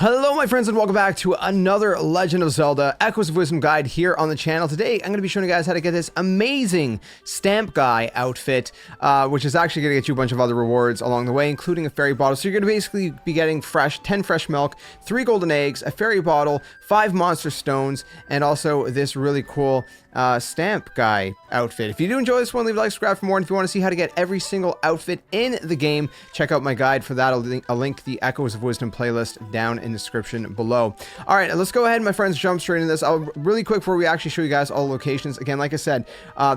Hello my friends and welcome back to another Legend of Zelda Echoes of Wisdom guide here on the channel. Today I'm going to be showing you guys how to get this amazing Stamp Guy outfit, which is actually going to get you a bunch of other rewards along the way, including a fairy bottle. So you're going to basically be getting 10 fresh milk, 3 golden eggs, a fairy bottle, 5 monster stones, and also this really cool Stamp Guy outfit. If you do enjoy this one, leave a like, subscribe for more, and if you want to see how to get every single outfit in the game, check out my guide for that. I'll link the Echoes of Wisdom playlist down in the description below. All right, let's go ahead, my friends, jump straight into this. Really quick before we actually show you guys all the locations. Again, like I said,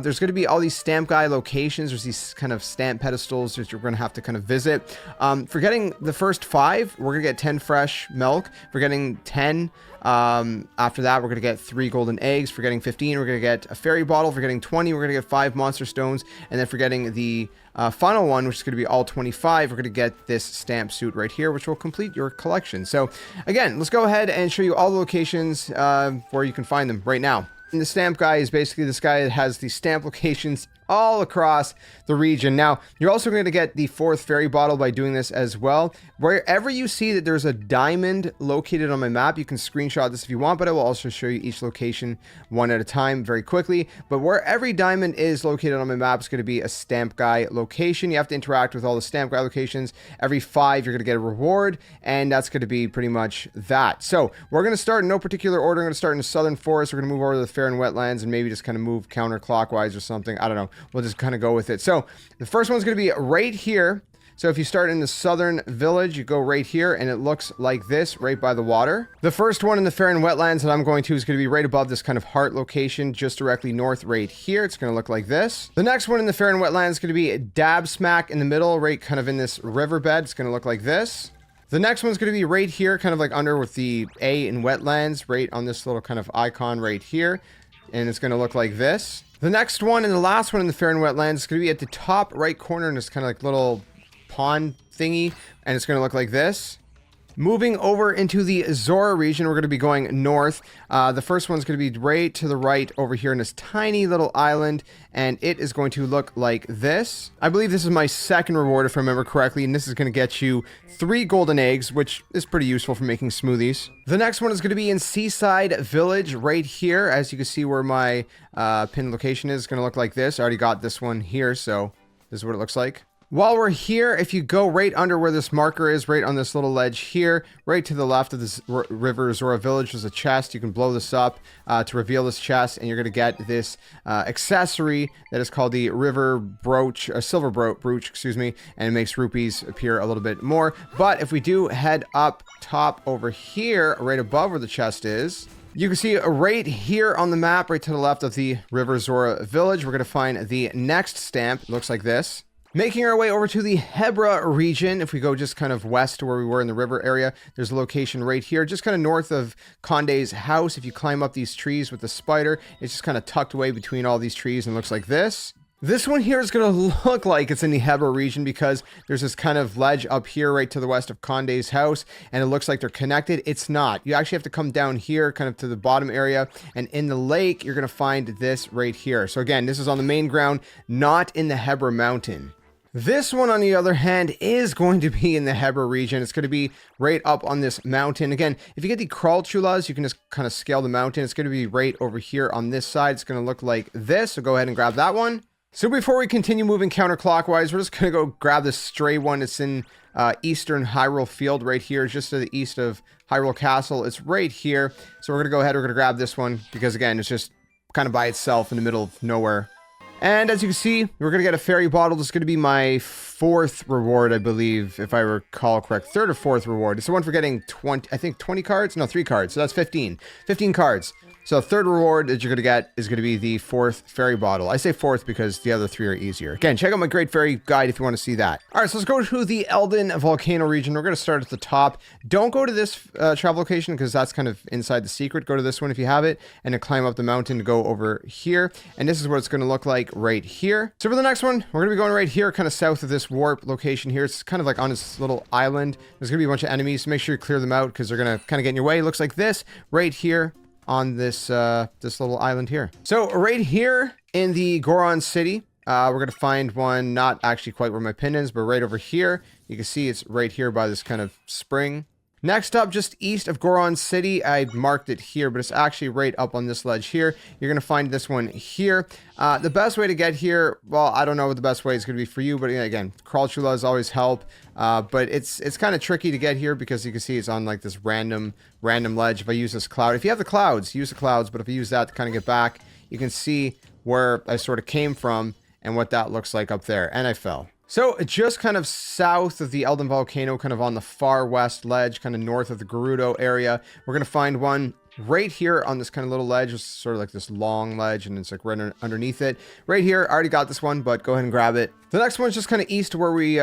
there's going to be all these Stamp Guy locations. There's these kind of stamp pedestals that you're going to have to kind of visit. For getting the first 5, we're going to get 10 fresh milk. For getting 10, after that, we're going to get 3 golden eggs. For getting 15, we're going to get a fairy bottle. For getting 20, we're going to get 5 monster stones. And then for getting the final one, which is going to be all 25, we're going to get this stamp suit right here, which will complete your collection. So again, let's go ahead and show you all the locations where you can find them right now. And the Stamp Guy is basically this guy that has the stamp locations all across the region. Now, you're also going to get the 4th fairy bottle by doing this as well. Wherever you see that there's a diamond located on my map, you can screenshot this if you want, but I will also show you each location one at a time very quickly. But where every diamond is located on my map is going to be a Stamp Guy location. You have to interact with all the Stamp Guy locations. Every 5, you're going to get a reward, and that's going to be pretty much that. So we're going to start in no particular order. I'm going to start in the Southern Forest. We're going to move over to the Fair and Wetlands and maybe just kind of move counterclockwise or something. I don't know. We'll just kind of go with it. So the first one's going to be right here. So if you start in the Southern Village, you go right here, and it looks like this, right by the water. The first one in the Fair and Wetlands that I'm going to is going to be right above this kind of heart location, just directly north right here. It's going to look like this. The next one in the Fair and Wetlands is going to be dab smack in the middle, right kind of in this riverbed. It's going to look like this. The next one's going to be right here, kind of like under with the A in Wetlands, right on this little kind of icon right here. And it's going to look like this. The next one and the last one in the Fair and Wetlands is going to be at the top right corner in this kind of like little pond thingy, and it's going to look like this. Moving over into the Zora region, we're going to be going north. The first one's going to be right to the right over here in this tiny little island, and it is going to look like this. I believe this is my second reward, if I remember correctly, and this is going to get you 3 golden eggs, which is pretty useful for making smoothies. The next one is going to be in Seaside Village right here. As you can see where my pin location is, it's going to look like this. I already got this one here, so this is what it looks like. While we're here, if you go right under where this marker is, right on this little ledge here, right to the left of this River Zora Village, there's a chest. You can blow this up to reveal this chest, and you're going to get this accessory that is called the River Brooch, or Silver Brooch, excuse me, and it makes rupees appear a little bit more. But if we do head up top over here, right above where the chest is, you can see right here on the map, right to the left of the River Zora Village, we're going to find the next stamp. It looks like this. Making our way over to the Hebra region, if we go just kind of west to where we were in the river area, there's a location right here, just kind of north of Conde's house. If you climb up these trees with the spider, it's just kind of tucked away between all these trees and looks like this. This one here is going to look like it's in the Hebra region because there's this kind of ledge up here right to the west of Conde's house, and it looks like they're connected. It's not. You actually have to come down here kind of to the bottom area, and in the lake, you're going to find this right here. So again, this is on the main ground, not in the Hebra mountain. This one, on the other hand, is going to be in the Hebra region. It's going to be right up on this mountain. Again, if you get the crawl chulas, you can just kind of scale the mountain. It's going to be right over here on this side. It's going to look like this. So go ahead and grab that one. So before we continue moving counterclockwise, we're just going to go grab this stray one. It's in Eastern Hyrule Field right here, just to the east of Hyrule Castle. It's right here. So we're going to go ahead. We're going to grab this one because, again, it's just kind of by itself in the middle of nowhere. And as you can see, we're going to get a fairy bottle. This is going to be my 4th reward, I believe, if I recall correct. 3rd or 4th reward. It's the one for getting 20, I think 20 cards? No, 3 cards. So that's 15. 15 cards. So the 3rd reward that you're going to get is going to be the 4th fairy bottle. I say 4th because the other 3 are easier. Again, check out my Great Fairy guide if you want to see that. All right, so let's go to the Eldin Volcano region. We're going to start at the top. Don't go to this travel location because that's kind of inside the secret. Go to this one if you have it, and then climb up the mountain to go over here. And this is what it's going to look like right here. So for the next one, we're going to be going right here, kind of south of this warp location here. It's kind of like on this little island. There's going to be a bunch of enemies, so make sure you clear them out because they're going to kind of get in your way. It looks like this right here on this this little island here. So right here in the Goron City, we're going to find one, not actually quite where my pin is, but right over here. You can see it's right here by this kind of spring. Next up, just east of Goron City, I marked it here, but it's actually right up on this ledge here. You're going to find this one here. The best way to get here, well, I don't know what the best way is going to be for you, but again, crawl chulas always help. But it's kind of tricky to get here because you can see it's on like this random ledge. If I use this cloud, if you have the clouds, use the clouds. But if I use that to kind of get back, you can see where I sort of came from and what that looks like up there. And I fell. So just kind of south of the Elden Volcano, kind of on the far west ledge, kind of north of the Gerudo area, we're going to find one right here on this kind of little ledge. It's sort of like this long ledge, and it's like right underneath it. Right here, I already got this one, but go ahead and grab it. The next one's just kind of east of where we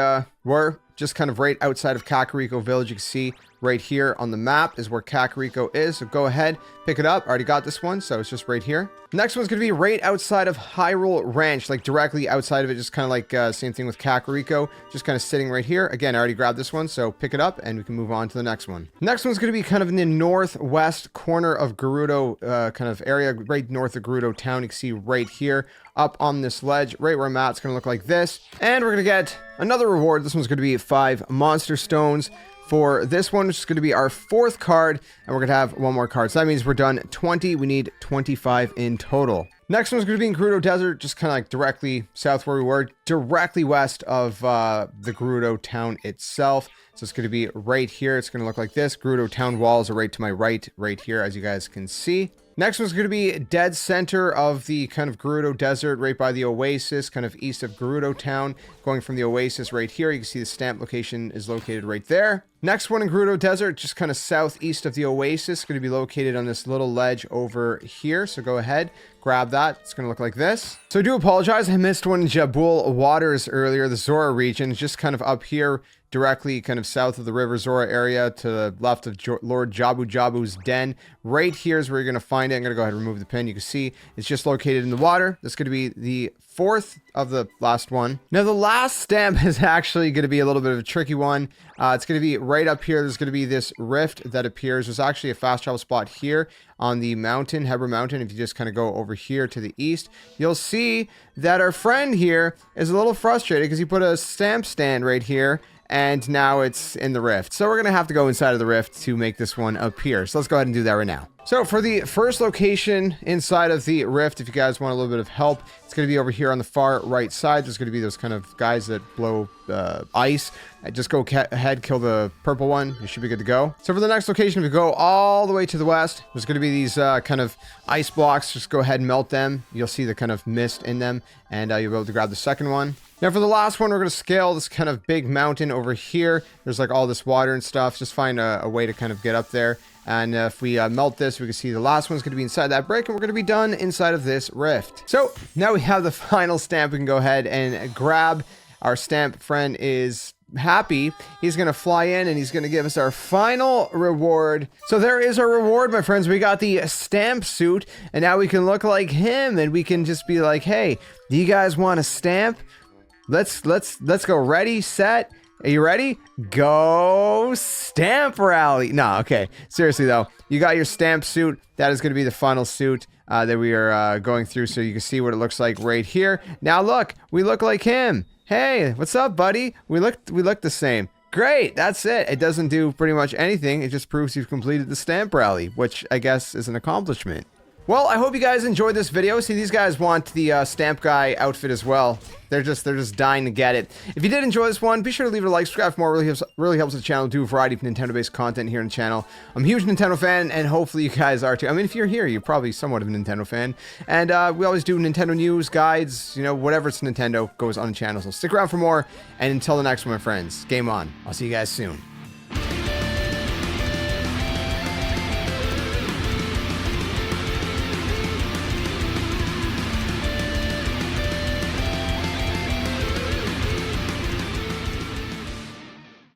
were, just kind of right outside of Kakariko Village. You can see right here on the map is where Kakariko is. So go ahead, pick it up. I already got this one, so it's just right here. Next one's going to be right outside of Hyrule Ranch, like directly outside of it, just kind of like same thing with Kakariko, just kind of sitting right here. Again, I already grabbed this one, so pick it up and we can move on to the next one. Next one's going to be kind of in the northwest corner of Gerudo kind of area, right north of Gerudo town. You can see right here up on this ledge, right where I'm at. It's going to look like this. And we're going to get another reward. This one's going to be 5 monster stones. For this one, which is going to be our 4th card, and we're going to have one more card. So that means we're done 20. We need 25 in total. Next one's going to be in Gerudo Desert, just kind of like directly south where we were, directly west of the Gerudo town itself. So it's going to be right here. It's going to look like this. Gerudo town walls are right to my right here, as you guys can see. Next one's going to be dead center of the kind of Gerudo Desert, right by the Oasis, kind of east of Gerudo Town. Going from the Oasis right here, you can see the stamp location is located right there. Next one in Gerudo Desert, just kind of southeast of the Oasis, going to be located on this little ledge over here. So go ahead, grab that. It's going to look like this. So I do apologize. I missed one in Jabul Waters earlier, the Zora region, just kind of up here, directly kind of south of the River Zora area to the left of Lord Jabu Jabu's den. Right here is where you're going to find it. I'm going to go ahead and remove the pin. You can see it's just located in the water. That's going to be the 4th of the last one. Now the last stamp is actually going to be a little bit of a tricky one. It's going to be right up here. There's going to be this rift that appears. There's actually a fast travel spot here on the mountain, Hebra Mountain. If you just kind of go over here to the east, you'll see that our friend here is a little frustrated because he put a stamp stand right here, and now it's in the rift. So we're going to have to go inside of the rift to make this one appear. So let's go ahead and do that right now. So for the first location inside of the rift, if you guys want a little bit of help, it's going to be over here on the far right side. There's going to be those kind of guys that blow ice. Just go ahead, kill the purple one. You should be good to go. So for the next location, if you go all the way to the west, there's going to be these kind of ice blocks. Just go ahead and melt them. You'll see the kind of mist in them, and you'll be able to grab the second one. Now for the last one, we're going to scale this kind of big mountain over here. There's like all this water and stuff. Just find a way to kind of get up there. And if we melt this, we can see the last one's going to be inside that brick, and we're going to be done inside of this rift. So now we have the final stamp. We can go ahead and grab. Our stamp friend is happy. He's going to fly in and he's going to give us our final reward. So there is our reward, my friends. We got the stamp suit, and now we can look like him, and we can just be like, hey, do you guys want a stamp? Let's go. Ready, set. Are you ready? Go stamp rally. No, okay. Seriously though, you got your stamp suit. That is going to be the final suit that we are going through, so you can see what it looks like right here. Now look, we look like him. Hey, what's up, buddy? We look the same. Great, that's it. It doesn't do pretty much anything. It just proves you've completed the stamp rally, which I guess is an accomplishment. Well, I hope you guys enjoyed this video. See, these guys want the stamp guy outfit as well. They're just dying to get it. If you did enjoy this one, be sure to leave it a like, subscribe for more. Really helps the channel do a variety of Nintendo-based content here on the channel. I'm a huge Nintendo fan, and hopefully you guys are too. I mean, if you're here, you're probably somewhat of a Nintendo fan. And we always do Nintendo news, guides, you know, whatever it's Nintendo goes on the channel. So stick around for more. And until the next one, my friends, game on. I'll see you guys soon.